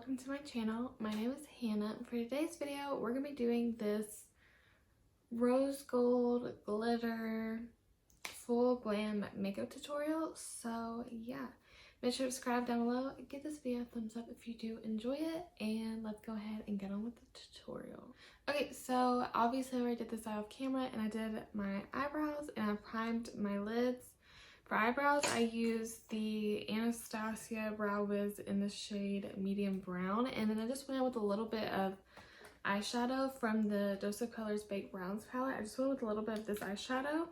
welcome to my channel. My name is Hannah. For today's video, we're going to be doing this rose gold glitter full glam makeup tutorial. So yeah, make sure to subscribe down below, give this video a thumbs up if you do enjoy it, and let's go ahead and get on with the tutorial. Okay, so obviously I already did this off camera and I did my eyebrows and I primed my lids. For eyebrows, I used the Anastasia Brow Wiz in the shade medium brown, and then I just went in with a little bit of eyeshadow from the Dose of Colors Baked Browns palette. I just went with a little bit of this eyeshadow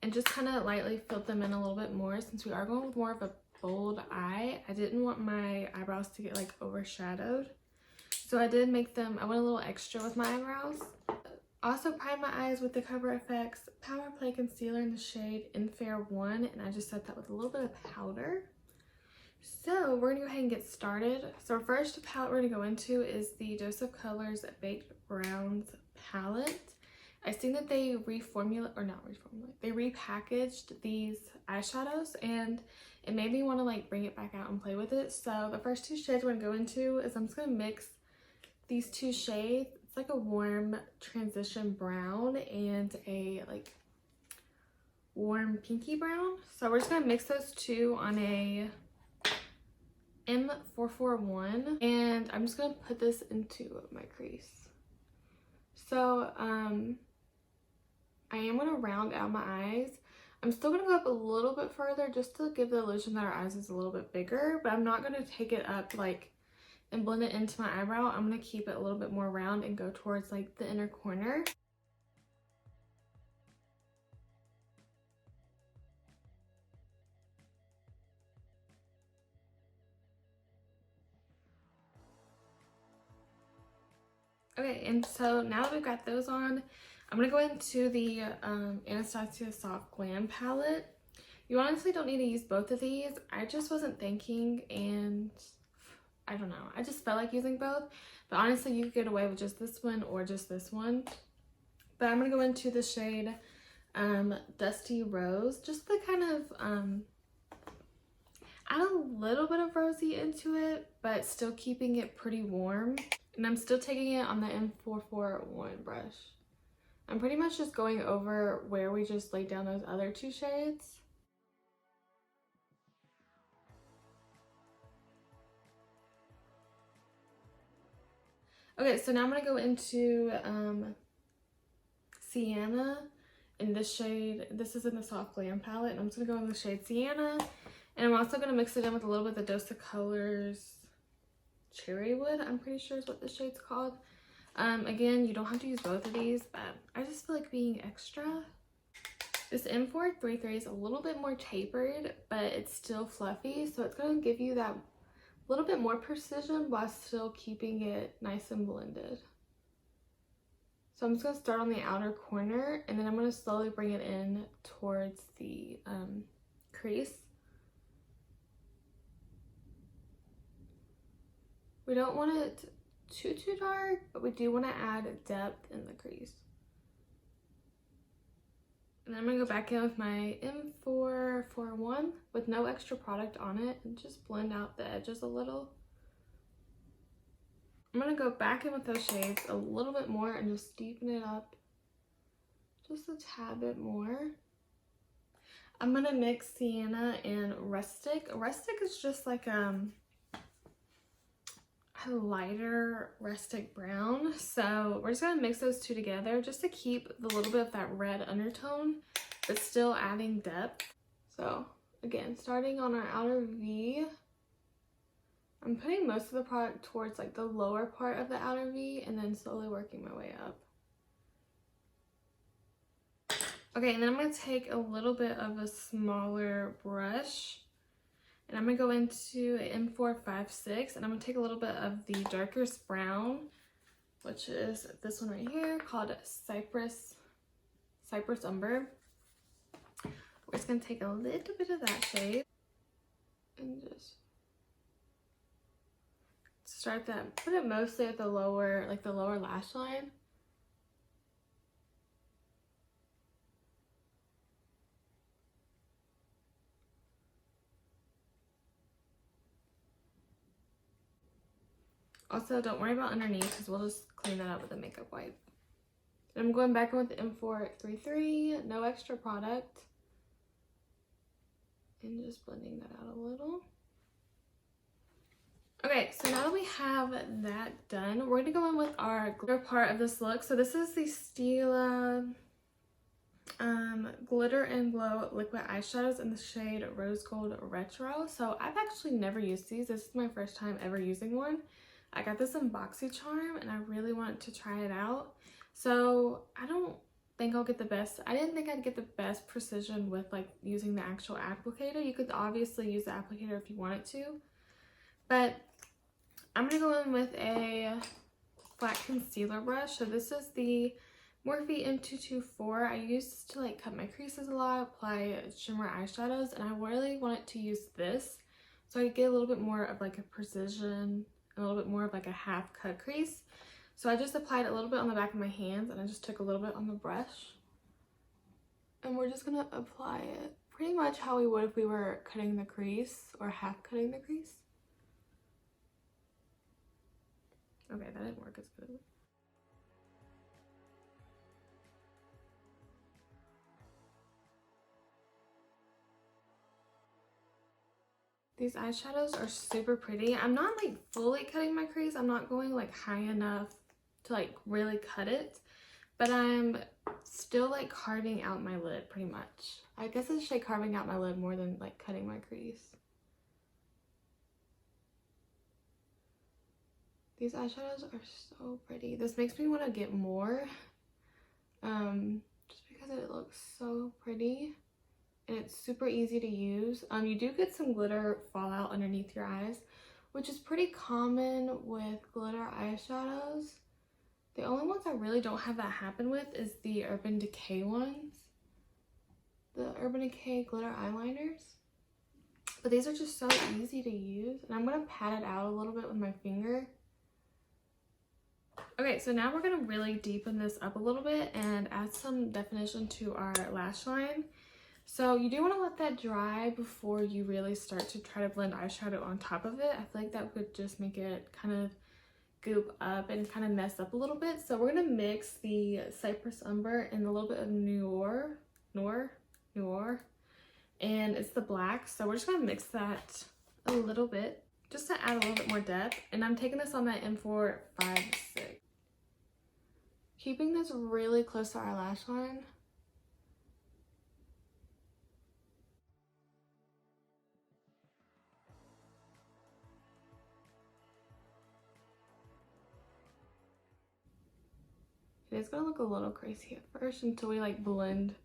and just kind of lightly filled them in a little bit more since we are going with more of a bold eye. I didn't want my eyebrows to get like overshadowed, so I did make them, I went a little extra with my eyebrows. Also primed my eyes with the Cover FX Power Play Concealer in the shade In Fair 1, and I just set that with a little bit of powder. So we're going to go ahead and get started. So first palette we're going to go into is the Dose of Colors Baked Browns palette. I seen that they they repackaged these eyeshadows, and it made me want to like bring it back out and play with it. So the first two shades we're going to go into is I'm just going to mix these two shades. It's like a warm transition brown and a like warm pinky brown. So we're just gonna mix those two on a M441, and I'm just gonna put this into my crease. So I am gonna round out my eyes. I'm still gonna go up a little bit further just to give the illusion that our eyes is a little bit bigger, but I'm not gonna take it up like and blend it into my eyebrow. I'm going to keep it a little bit more round and go towards like the inner corner. Okay, and so now that we've got those on, I'm going to go into the Anastasia Soft Glam palette. You honestly don't need to use both of these. I just wasn't thinking, and I don't know, I just felt like using both, but honestly you could get away with just this one or just this one. But I'm gonna go into the shade Dusty Rose, just to kind of add a little bit of rosy into it, but still keeping it pretty warm. And I'm still taking it on the M441 brush. I'm pretty much just going over where we just laid down those other two shades. Okay, so now I'm going to go into Sienna in this shade. This is in the Soft Glam palette, and I'm just going to go in the shade Sienna. And I'm also going to mix it in with a little bit of the Dose of Colors Cherry Wood, I'm pretty sure is what this shade's called. Again, you don't have to use both of these, but I just feel like being extra. This M433 is a little bit more tapered, but it's still fluffy, so it's going to give you that little bit more precision while still keeping it nice and blended. So I'm just going to start on the outer corner, and then I'm going to slowly bring it in towards the crease. We don't want it too dark, but we do want to add depth in the crease. And then I'm going to go back in with my M441 with no extra product on it and just blend out the edges a little. I'm going to go back in with those shades a little bit more and just deepen it up just a tad bit more. I'm going to mix Sienna and Rustic. Rustic is just like a lighter rustic brown, so we're just going to mix those two together just to keep the little bit of that red undertone but still adding depth. So again, starting on our outer V, I'm putting most of the product towards like the lower part of the outer V and then slowly working my way up. Okay, and then I'm going to take a little bit of a smaller brush, and I'm going to go into M456, and I'm going to take a little bit of the darkest brown, which is this one right here called Cypress Umber. We're just going to take a little bit of that shade and just start that, put it mostly at the lower, like the lower lash line. Also, don't worry about underneath because we'll just clean that up with a makeup wipe. And I'm going back in with the M433, no extra product. And just blending that out a little. Okay, so now that we have that done, we're going to go in with our glitter part of this look. So this is the Stila Glitter and Glow Liquid Eyeshadows in the shade Rose Gold Retro. So I've actually never used these. This is my first time ever using one. I got this in BoxyCharm and I really want to try it out. So I don't think I'll get the best. I didn't think I'd get the best precision with like using the actual applicator. You could obviously use the applicator if you wanted to. But I'm going to go in with a flat concealer brush. So this is the Morphe M224. I use this to like cut my creases a lot, apply shimmer eyeshadows, and I really wanted to use this so I could get a little bit more of like a precision, a little bit more of like a half cut crease. So I just applied a little bit on the back of my hands and I just took a little bit on the brush. And we're just going to apply it pretty much how we would if we were cutting the crease or half cutting the crease. Okay, that didn't work as good. These eyeshadows are super pretty. I'm not like fully cutting my crease. I'm not going like high enough to like really cut it, but I'm still like carving out my lid pretty much. I guess I should say carving out my lid more than like cutting my crease. These eyeshadows are so pretty. This makes me want to get more, just because it looks so pretty and it's super easy to use. You do get some glitter fallout underneath your eyes, which is pretty common with glitter eyeshadows. The only ones I really don't have that happen with is the Urban Decay ones. The Urban Decay glitter eyeliners. But these are just so easy to use. And I'm going to pat it out a little bit with my finger. Okay, so now we're going to really deepen this up a little bit and add some definition to our lash line. So you do want to let that dry before you really start to try to blend eyeshadow on top of it. I feel like that would just make it kind of goop up and kind of mess up a little bit. So we're going to mix the Cypress Umber and a little bit of Noir, and it's the black. So we're just going to mix that a little bit just to add a little bit more depth. And I'm taking this on my M456. Keeping this really close to our lash line. It's gonna look a little crazy at first until we like blend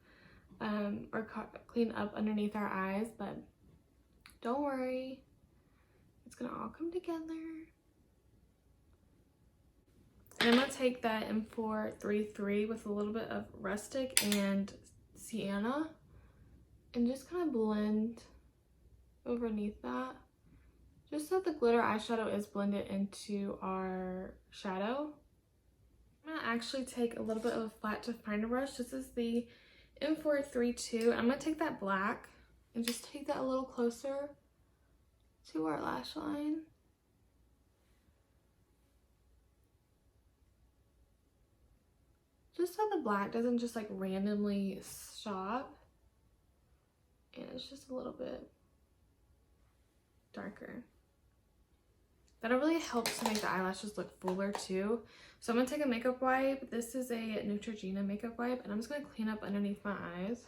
or clean up underneath our eyes, but don't worry, it's gonna all come together. And I'm gonna take that M433 with a little bit of Rustic and Sienna and just kind of blend underneath that, just so the glitter eyeshadow is blended into our shadow. I'm going to actually take a little bit of a flat definer brush. This is the M432. I'm going to take that black and just take that a little closer to our lash line. Just so the black doesn't just like randomly stop. And it's just a little bit darker. That'll really help to make the eyelashes look fuller too. So I'm going to take a makeup wipe. This is a Neutrogena makeup wipe, and I'm just going to clean up underneath my eyes.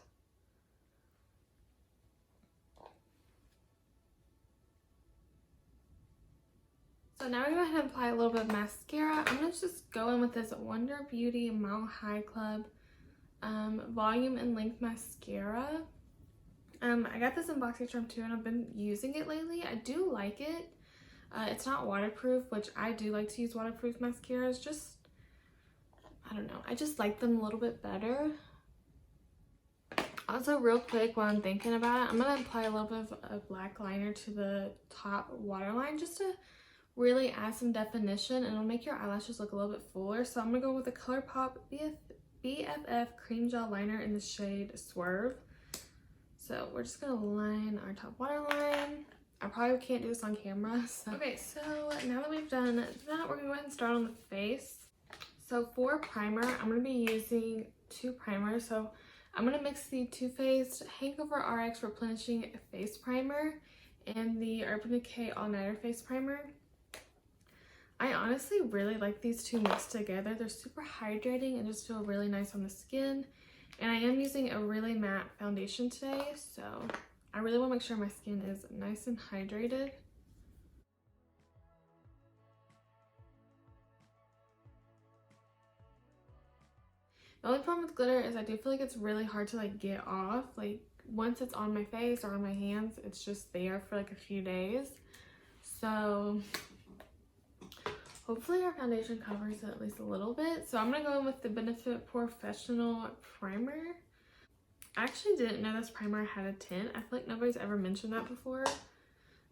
So now we're going to go ahead and apply a little bit of mascara. I'm going to just go in with this Wonder Beauty Mile High Club Volume and Length Mascara. I got this in BoxyCharm too, and I've been using it lately. I do like it. It's not waterproof, which I do like to use waterproof mascaras. Just, I don't know, I just like them a little bit better. Also, real quick, while I'm thinking about it, I'm going to apply a little bit of a black liner to the top waterline just to really add some definition, and it'll make your eyelashes look a little bit fuller. So I'm going to go with the ColourPop BFF Cream Gel Liner in the shade Swerve. So we're just going to line our top waterline. I probably can't do this on camera. So. Okay, so now that we've done that, we're gonna go ahead and start on the face. So for primer, I'm gonna be using 2 primers. So I'm gonna mix the Too Faced Hangover RX Replenishing Face Primer and the Urban Decay All Nighter Face Primer. I honestly really like these two mixed together. They're super hydrating and just feel really nice on the skin. And I am using a really matte foundation today, so I really want to make sure my skin is nice and hydrated. The only problem with glitter is I do feel like it's really hard to like get off. Like once it's on my face or on my hands, it's just there for like a few days. So hopefully our foundation covers it at least a little bit. So I'm going to go in with the Benefit Professional Primer. I actually didn't know this primer had a tint. I feel like nobody's ever mentioned that before.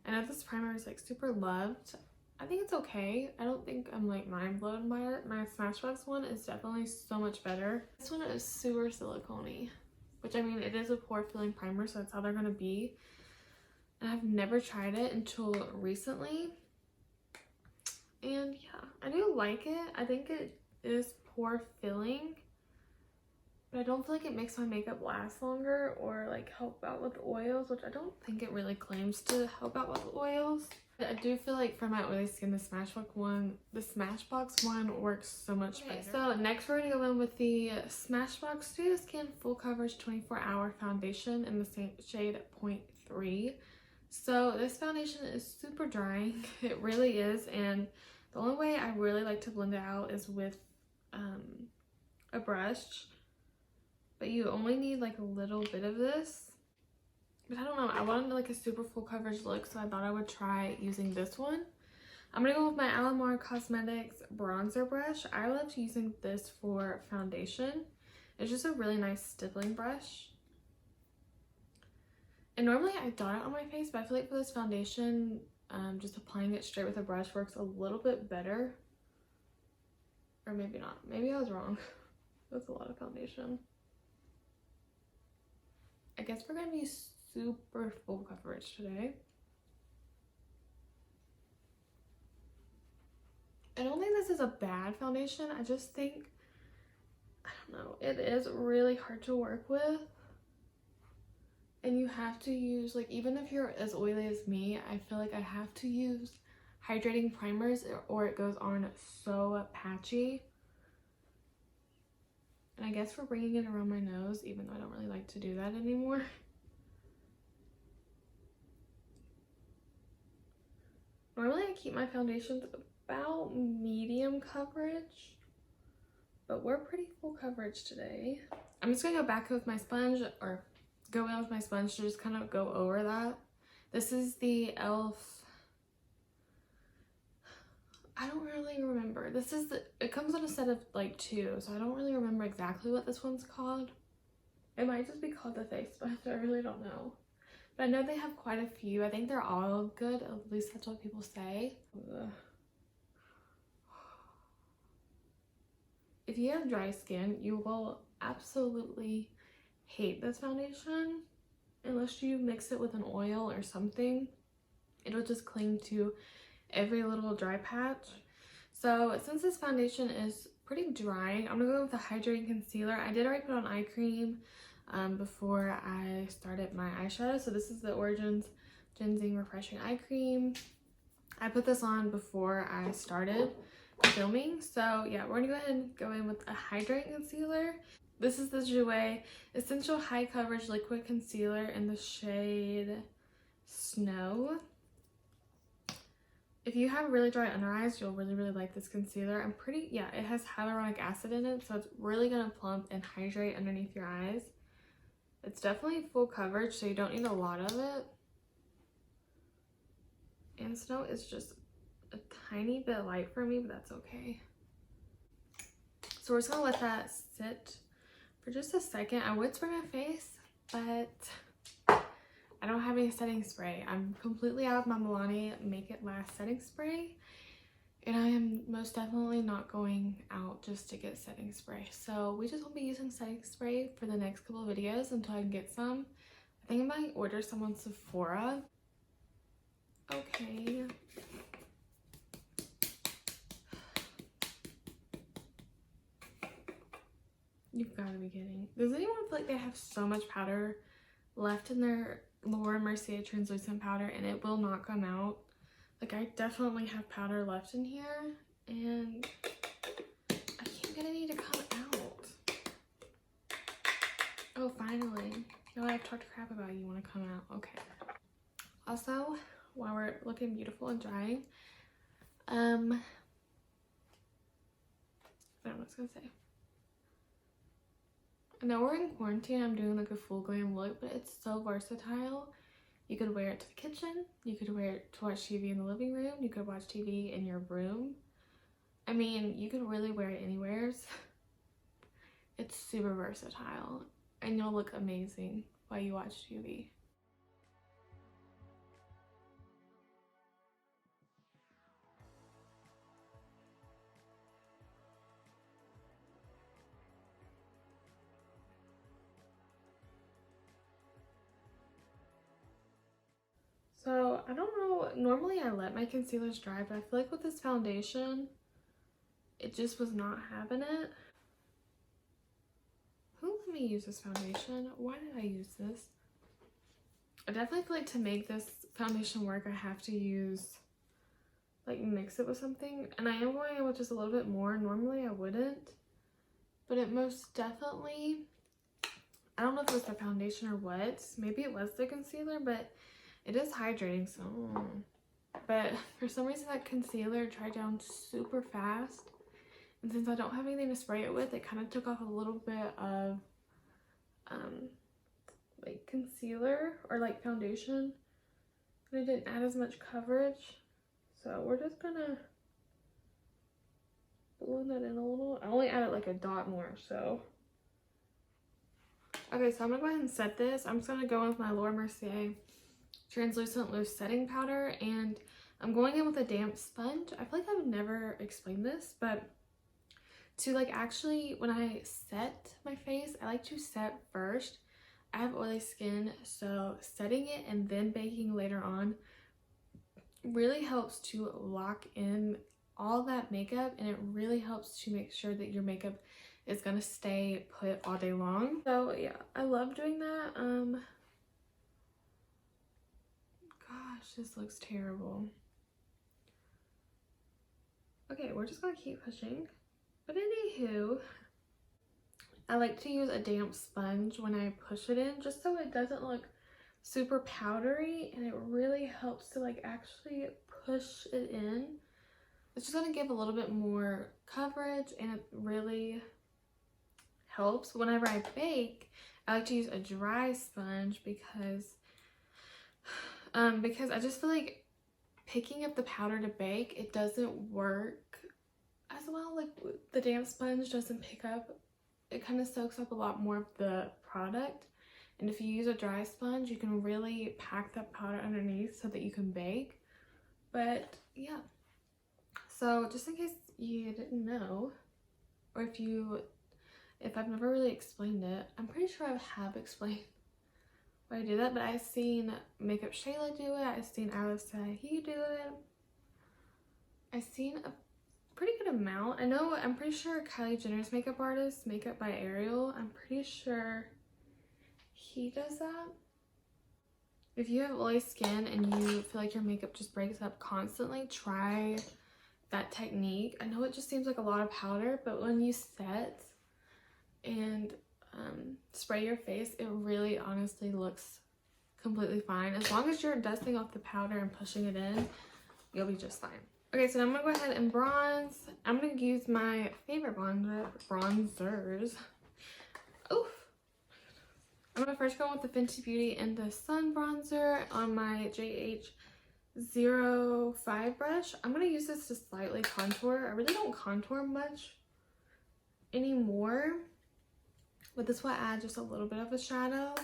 I know this primer is like super loved. I think it's okay. I don't think I'm like mind blown by it. My Smashbox one is definitely so much better. This one is super silicone-y, which I mean, it is a pore filling primer, so that's how they're going to be. And I've never tried it until recently. And yeah, I do like it. I think it is pore filling, but I don't feel like it makes my makeup last longer or like help out with oils, which I don't think it really claims to help out with oils. But I do feel like for my oily skin, the Smashbox one works so much better. So next we're gonna go in with the Smashbox Studio Skin Full Coverage 24-Hour Foundation in the shade 0.3. So this foundation is super drying. It really is, and the only way I really like to blend it out is with a brush. But you only need like a little bit of this. But I don't know, I wanted like a super full coverage look, so I thought I would try using this one. I'm gonna go with my Alamar Cosmetics bronzer brush. I loved using this for foundation. It's just a really nice stippling brush. And normally I dot it on my face, but I feel like for this foundation, just applying it straight with a brush works a little bit better. Or maybe not. Maybe I was wrong. That's a lot of foundation. I guess we're going to be super full coverage today. I don't think this is a bad foundation. I just think, I don't know, it is really hard to work with. And you have to use, like, even if you're as oily as me, I feel like I have to use hydrating primers or it goes on so patchy. And I guess we're bringing it around my nose, even though I don't really like to do that anymore. Normally I keep my foundations about medium coverage, but we're pretty full coverage today. I'm just gonna go back with my sponge, or go in with my sponge to just kind of go over that. This is the e.l.f. I don't really remember. This is it comes in a set of like 2, so I don't really remember exactly what this one's called. It might just be called the face sponge. I really don't know. But I know they have quite a few. I think they're all good. At least that's what people say. Ugh. If you have dry skin, you will absolutely hate this foundation unless you mix it with an oil or something. It'll just cling to every little dry patch. So since this foundation is pretty drying, I'm gonna go with the hydrating concealer. I did already put on eye cream before I started my eyeshadow. So this is the Origins Ginseng Refreshing Eye Cream. I put this on before I started filming. So yeah, we're gonna go ahead and go in with a hydrating concealer. This is the Jouer Essential High Coverage Liquid Concealer in the shade Snow. If you have really dry under eyes, you'll really like this concealer. It has hyaluronic acid in it, so it's really gonna plump and hydrate underneath your eyes. It's definitely full coverage, so you don't need a lot of it. And Snow is just a tiny bit light for me, but that's okay. So we're just gonna let that sit for just a second. I would spray my face, but I don't have any setting spray. I'm completely out of my Milani Make It Last setting spray, and I am most definitely not going out just to get setting spray. So we just won't be using setting spray for the next couple of videos until I can get some. I think I might order some on Sephora. Okay. You've got to be kidding. Does anyone feel like they have so much powder left in their Laura Mercier translucent powder and it will not come out? Like, I definitely have powder left in here and I can't get any to come out. Oh, finally. Now I've talked crap about you want to come out. Okay. Also, while we're looking beautiful and drying, I don't know what I was gonna say. I know we're in quarantine, I'm doing like a full glam look, but it's so versatile. You could wear it to the kitchen, you could wear it to watch TV in the living room, you could watch TV in your room. I mean, you could really wear it anywhere. It's super versatile and you'll look amazing while you watch TV. So, I don't know, normally I let my concealers dry, but I feel like with this foundation, it just was not having it. Who let me use this foundation? Why did I use this? I definitely feel like to make this foundation work, I have to use, like, mix it with something. And I am going in with just a little bit more. Normally I wouldn't, but it most definitely, I don't know if it was the foundation or what. Maybe it was the concealer, but it is hydrating, so. But for some reason that concealer dried down super fast. And since I don't have anything to spray it with, it kind of took off a little bit of like concealer or like foundation. And it didn't add as much coverage. So we're just gonna blend that in a little. I only added like a dot more, so. Okay, so I'm gonna go ahead and set this. I'm just gonna go in with my Laura Mercier translucent loose setting powder, and I'm going in with a damp sponge. I feel like I've never explained this, but to like actually when I set my face, I like to set first. I have oily skin, so setting it and then baking later on really helps to lock in all that makeup, and it really helps to make sure that your makeup is gonna stay put all day long. So yeah, I love doing that. Gosh, this looks terrible. Okay, we're just gonna keep pushing. But anywho, I like to use a damp sponge when I push it in, just so it doesn't look super powdery, and it really helps to like actually push it in. It's just gonna give a little bit more coverage, and it really helps. Whenever I bake, I like to use a dry sponge because I just feel like picking up the powder to bake, it doesn't work as well. Like the damp sponge doesn't pick up, it kind of soaks up a lot more of the product, and if you use a dry sponge, you can really pack that powder underneath so that you can bake. But yeah, so just in case you didn't know, or if I've never really explained it, I'm pretty sure I have explained why I do that, but I've seen Makeup Shayla do it, I've seen Anastasia do it, I've seen a pretty good amount. I'm pretty sure Kylie Jenner's makeup artist, Makeup by Ariel, I'm pretty sure he does that. If you have oily skin and you feel like your makeup just breaks up constantly, try that technique. I know it just seems like a lot of powder, but when you set and spray your face, it really honestly looks completely fine. As long as you're dusting off the powder and pushing it in, you'll be just fine. Okay, so I'm gonna go ahead and bronze. I'm gonna use my favorite bronzers. Oof. I'm gonna first go with the Fenty Beauty Inda Sun Bronzer on my JH05 brush. I'm gonna use this to slightly contour. I really don't contour much anymore, but this will add just a little bit of a shadow.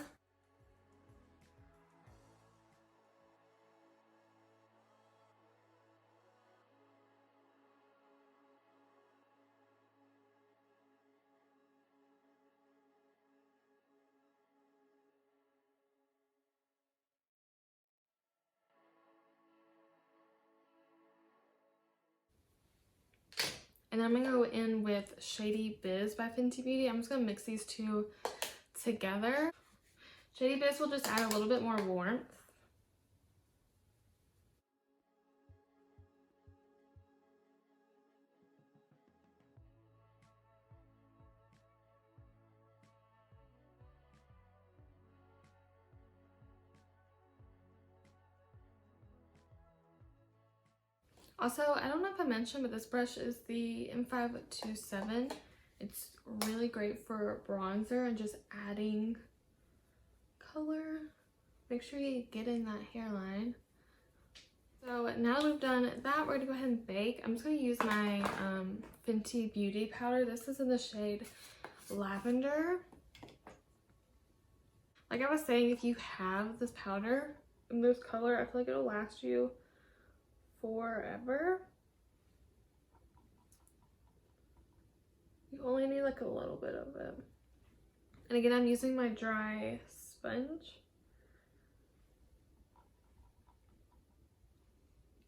And then I'm going to go in with Shady Biz by Fenty Beauty. I'm just going to mix these two together. Shady Biz will just add a little bit more warmth. Also, I don't know if I mentioned, but this brush is the M527. It's really great for bronzer and just adding color. Make sure you get in that hairline. So now that we've done that, we're gonna go ahead and bake. I'm just gonna use my Fenty Beauty powder. This is in the shade Lavender. Like I was saying, if you have this powder in this color, I feel like it'll last you forever. You only need like a little bit of it. And again, I'm using my dry sponge.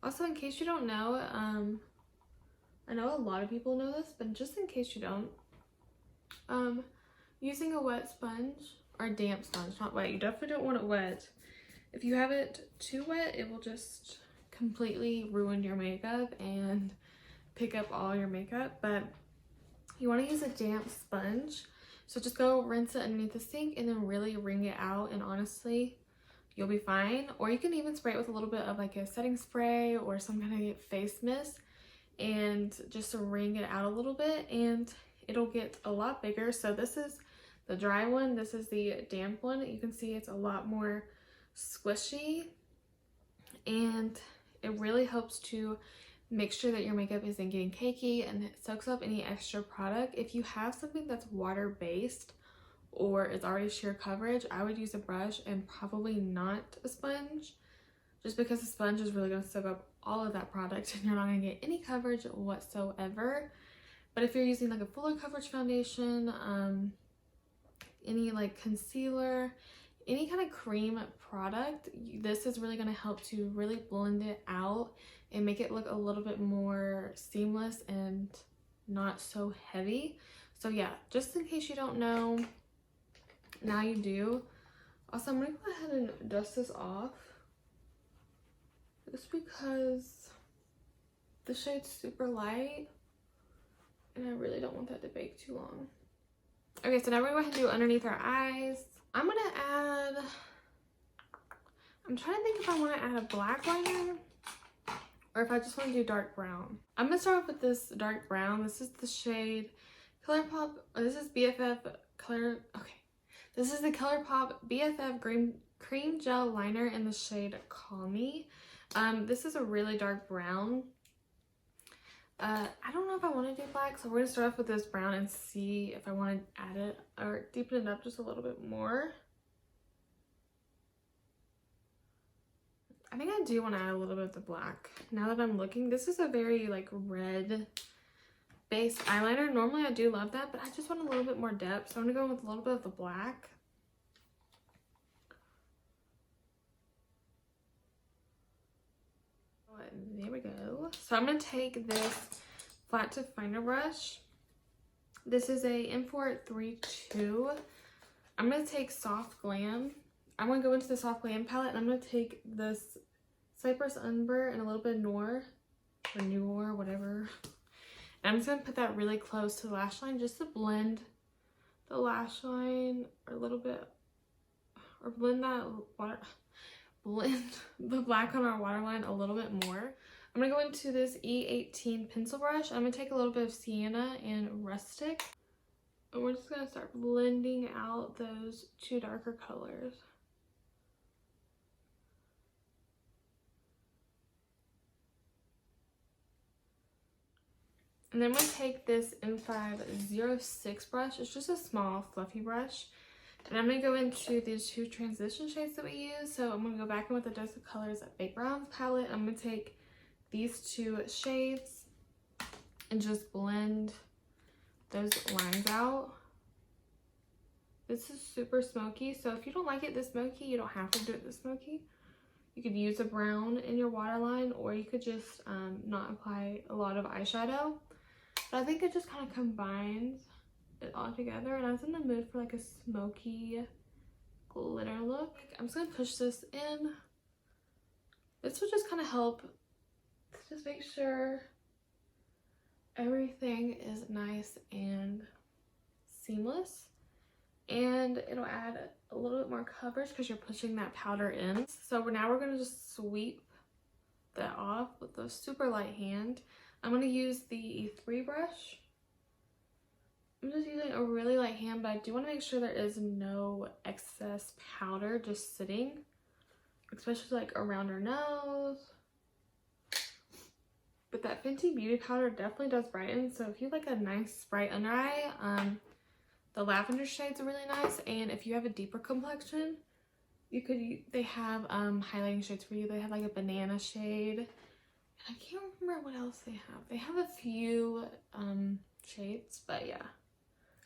Also, in case you don't know, I know a lot of people know this, but just in case you don't, using a wet sponge, or a damp sponge, not wet, you definitely don't want it wet. If you have it too wet, it will just completely ruin your makeup and pick up all your makeup. But you want to use a damp sponge, so just go rinse it underneath the sink and then really wring it out, and honestly you'll be fine. Or you can even spray it with a little bit of like a setting spray or some kind of face mist and just wring it out a little bit, and it'll get a lot bigger. So this is the dry one, this is the damp one. You can see it's a lot more squishy, and it really helps to make sure that your makeup isn't getting cakey and it soaks up any extra product. If you have something that's water-based or it's already sheer coverage, I would use a brush and probably not a sponge, just because the sponge is really going to soak up all of that product and you're not going to get any coverage whatsoever. But if you're using like a fuller coverage foundation, any like concealer, any kind of cream product, this is really going to help to really blend it out and make it look a little bit more seamless and not so heavy. So yeah, just in case you don't know, now you do. Also, I'm going to go ahead and dust this off, just because the shade's super light and I really don't want that to bake too long. Okay, so now we're going to do underneath our eyes. I'm going to add, I'm trying to think if I want to add a black liner or if I just want to do dark brown. I'm going to start off with this dark brown. This is the shade ColourPop, this is BFF Color, okay. This is the ColourPop BFF Cream Gel Liner in the shade Call Me. This is a really dark brown. I don't know if I want to do black, so we're going to start off with this brown and see if I want to add it or deepen it up just a little bit more. I think I do want to add a little bit of the black. Now that I'm looking, this is a very like red base eyeliner. Normally I do love that, but I just want a little bit more depth, so I'm going to go with a little bit of the black. There we go. So I'm going to take this flat tip finer brush. This is a M432. I'm going to take Soft Glam. I'm going to go into the Soft Glam palette, and I'm going to take this Cypress Umber and a little bit of Noir, or Noir, whatever. And I'm just going to put that really close to the lash line just to blend the lash line a little bit, or blend that water, blend the black on our waterline a little bit more. I'm going to go into this E18 pencil brush. I'm going to take a little bit of Sienna and Rustic. And we're just going to start blending out those two darker colors. And then I'm going to take this M506 brush. It's just a small fluffy brush. And I'm going to go into these two transition shades that we use. So I'm going to go back in with the Dose of Colors Baked Browns palette. I'm going to take these two shades and just blend those lines out. This is super smoky, so if you don't like it this smoky, you don't have to do it this smoky. You could use a brown in your waterline, or you could just not apply a lot of eyeshadow. But I think it just kind of combines it all together. And I was in the mood for like a smoky glitter look. I'm just gonna push this in. This will just kind of help to just make sure everything is nice and seamless, and it'll add a little bit more coverage because you're pushing that powder in. So now we're gonna just sweep that off with a super light hand. I'm gonna use the E3 brush. I'm just using a really light hand, but I do want to make sure there is no excess powder just sitting, especially like around her nose. But that Fenty Beauty powder definitely does brighten. So if you like a nice bright under eye, the lavender shade's really nice. And if you have a deeper complexion, they have highlighting shades for you. They have like a banana shade. And I can't remember what else they have. They have a few shades, but yeah.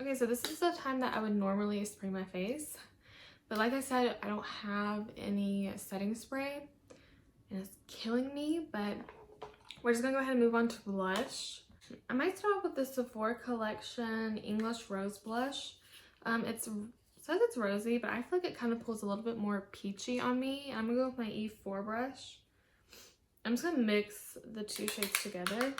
Okay, so this is the time that I would normally spray my face. But like I said, I don't have any setting spray. And it's killing me, but we're just gonna go ahead and move on to blush. I might start off with the Sephora collection English Rose Blush. It says it's rosy, but I feel like it kind of pulls a little bit more peachy on me. I'm gonna go with my E4 brush. I'm just gonna mix the two shades together.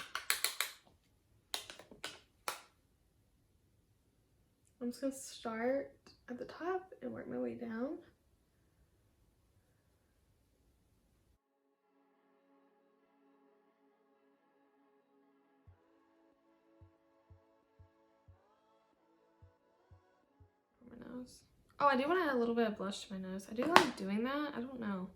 I'm just gonna start at the top and work my way down. Oh, I do want to add a little bit of blush to my nose. I do like doing that. I don't know.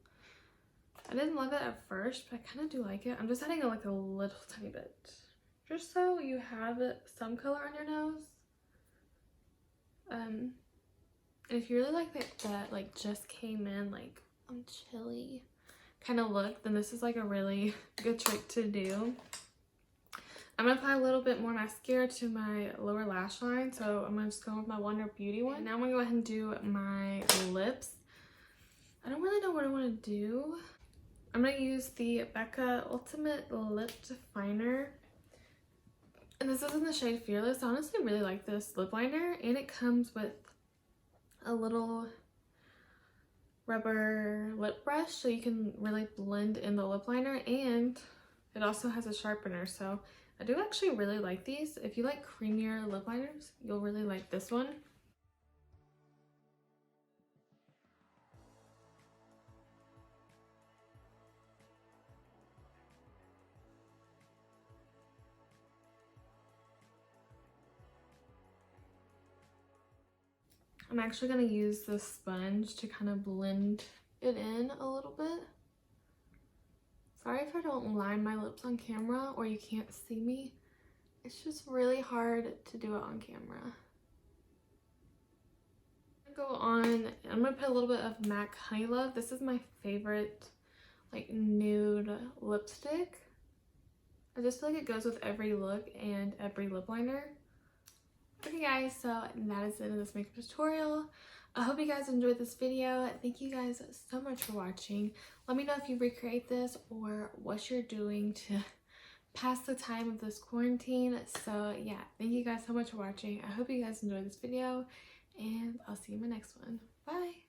I didn't love it at first, but I kind of do like it. I'm just adding like a little tiny bit. Just so you have some color on your nose. And if you really like that like just came in like chilly kind of look, then this is like a really good trick to do. I'm going to apply a little bit more mascara to my lower lash line. So I'm going to just go with my Wonder Beauty one. And now I'm going to go ahead and do my lips. I don't really know what I want to do. I'm going to use the Becca Ultimate Lip Definer. And this is in the shade Fearless. I honestly really like this lip liner. And it comes with a little rubber lip brush. So you can really blend in the lip liner. And it also has a sharpener. So I do actually really like these. If you like creamier lip liners, you'll really like this one. I'm actually going to use this sponge to kind of blend it in a little bit. Sorry if I don't line my lips on camera or you can't see me. It's just really hard to do it on camera. I'm gonna put a little bit of MAC Honey Love. This is my favorite like nude lipstick. I just feel like it goes with every look and every lip liner. Okay guys, so that is the end of this makeup tutorial. I hope you guys enjoyed this video. Thank you guys so much for watching. Let me know if you recreate this or what you're doing to pass the time of this quarantine. So yeah, thank you guys so much for watching. I hope you guys enjoyed this video and I'll see you in my next one. Bye!